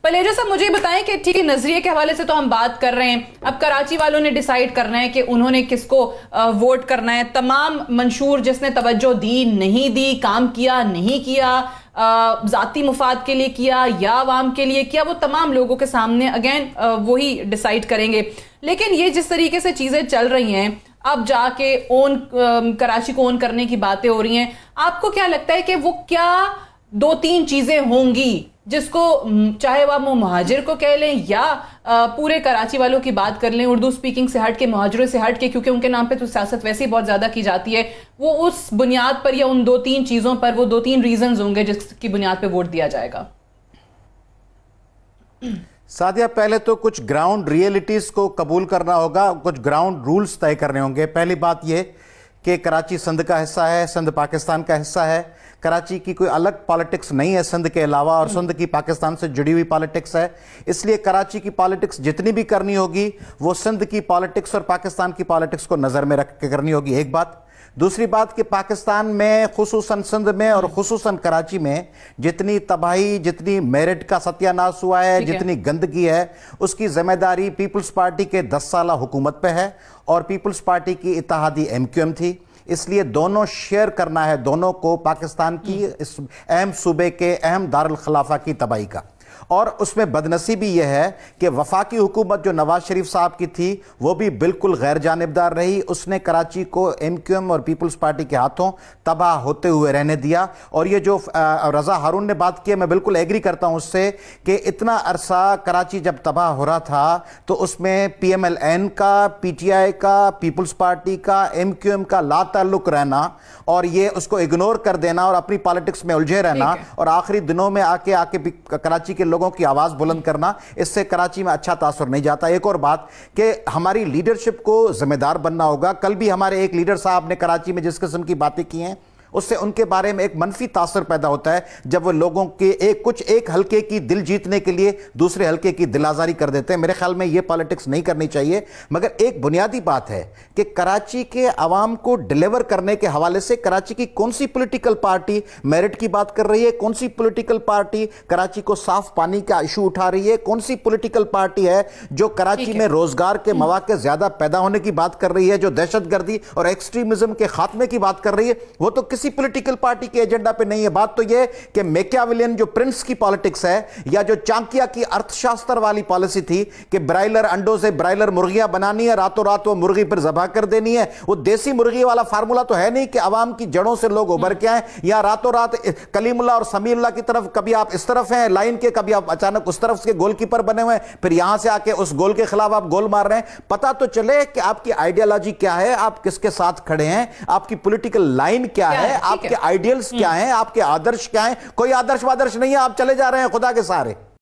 पलेजा साहब मुझे बताएं कि ठीक है, नजरिए के हवाले से तो हम बात कर रहे हैं, अब कराची वालों ने डिसाइड करना है कि उन्होंने किसको वोट करना है। तमाम मंशूर जिसने तवज्जो दी नहीं दी, काम किया नहीं किया, जाती मुफाद के लिए किया या आवाम के लिए किया, वो तमाम लोगों के सामने अगेन वही डिसाइड करेंगे। लेकिन ये जिस तरीके से चीजें चल रही हैं, अब जाके कराची को ओन करने की बातें हो रही हैं, आपको क्या लगता है कि वो क्या 2-3 चीजें होंगी जिसको, चाहे वह मुहाजिर को कह लें या पूरे कराची वालों की बात कर लें, उर्दू स्पीकिंग से हट के, मुहाजिरों से हट के, क्योंकि उनके नाम पे तो सियासत वैसे ही बहुत ज्यादा की जाती है, वो उस बुनियाद पर या उन 2-3 चीजों पर, वो 2-3 रीजंस होंगे जिसकी बुनियाद पे वोट दिया जाएगा? सादिया, पहले तो कुछ ग्राउंड रियलिटीज को कबूल करना होगा, कुछ ग्राउंड रूल्स तय करने होंगे। पहली बात यह कि कराची सिंध का हिस्सा है, सिंध पाकिस्तान का हिस्सा है, कराची की कोई अलग पॉलिटिक्स नहीं है सिंध के अलावा, और सिंध की पाकिस्तान से जुड़ी हुई पॉलिटिक्स है। इसलिए कराची की पॉलिटिक्स जितनी भी करनी होगी वो सिंध की पॉलिटिक्स और पाकिस्तान की पॉलिटिक्स को नज़र में रख के करनी होगी, एक बात। दूसरी बात कि पाकिस्तान में खुसूसन सिंध में और खुसूसन कराची में जितनी तबाही, जितनी मेरिट का सत्यानाश हुआ है, जितनी गंदगी है, उसकी जिम्मेदारी पीपल्स पार्टी के 10 साल हुकूमत पे है, और पीपल्स पार्टी की इत्तेहादी MQM थी। इसलिए दोनों शेयर करना है, दोनों को, पाकिस्तान की इस अहम सूबे के अहम दारुल खिलाफा की तबाही का। और उसमें बदनसीबी यह है कि वफाकी हुकूमत जो नवाज शरीफ साहब की थी वो भी बिल्कुल गैर जानिबदार रही। उसने कराची को MQM और पीपल्स पार्टी के हाथों तबाह होते हुए रहने दिया। और ये जो रजा हारून ने बात की, मैं बिल्कुल एग्री करता हूं उससे कि इतना अरसा कराची जब तबाह हो रहा था तो उसमें PMLN का, PTI का, पीपल्स पार्टी का, MQM का लाताल्लुक रहना और ये उसको इग्नोर कर देना और अपनी पॉलिटिक्स में उलझे रहना और आखिरी दिनों में आके कराची के लोगों की आवाज बुलंद करना, इससे कराची में अच्छा तासुर नहीं जाता। एक और बात कि हमारी लीडरशिप को जिम्मेदार बनना होगा। कल भी हमारे एक लीडर साहब ने कराची में जिस किस्म की बातें की हैं उससे उनके बारे में एक मनफी तासर पैदा होता है जब वो लोगों के एक हल्के की दिल जीतने के लिए दूसरे हल्के की दिल आजारी कर देते हैं। मेरे ख्याल में ये पॉलिटिक्स नहीं करनी चाहिए। मगर एक बुनियादी बात है कि कराची के अवाम को डिलीवर करने के हवाले से कराची की कौन सी पॉलिटिकल पार्टी मेरिट की बात कर रही है, कौन सी पॉलिटिकल पार्टी कराची को साफ पानी का इशू उठा रही है, कौन सी पॉलिटिकल पार्टी है जो कराची में रोजगार के मौके ज्यादा पैदा होने की बात कर रही है, जो दहशतगर्दी और एक्सट्रीमिज्म के खात्मे की बात कर रही है, वो तो किसी पॉलिटिकल पार्टी के एजेंडा पे नहीं है। बात तो यह कि मैकियावेलियन जो प्रिंस की पॉलिटिक्स है या जो चाणक्य की अर्थशास्त्र वाली पॉलिसी थी कि ब्रायलर अंडों से ब्रायलर मुर्गियां बनानी है, रातों रात वो मुर्गी पर जबा कर देनी है, वो देसी मुर्गी वाला फार्मूला तो है नहीं कि अवाम की जड़ों से लोग उभर के आए या रातों रात कलीमुल्लाह और समीउल्लाह की तरफ, कभी आप इस तरफ हैं लाइन के, कभी आप अचानक उस तरफ के गोलकीपर बने हुए हैं, फिर यहां से आके उस गोल के खिलाफ आप गोल मार रहे हैं। पता तो चले कि आपकी आइडियोलॉजी क्या है, आप किसके साथ खड़े हैं, आपकी पॉलिटिकल लाइन क्या है, आपके आइडियल्स क्या हैं, आपके आदर्श क्या हैं। कोई आदर्श वादर्श नहीं है, आप चले जा रहे हैं खुदा के सहारे।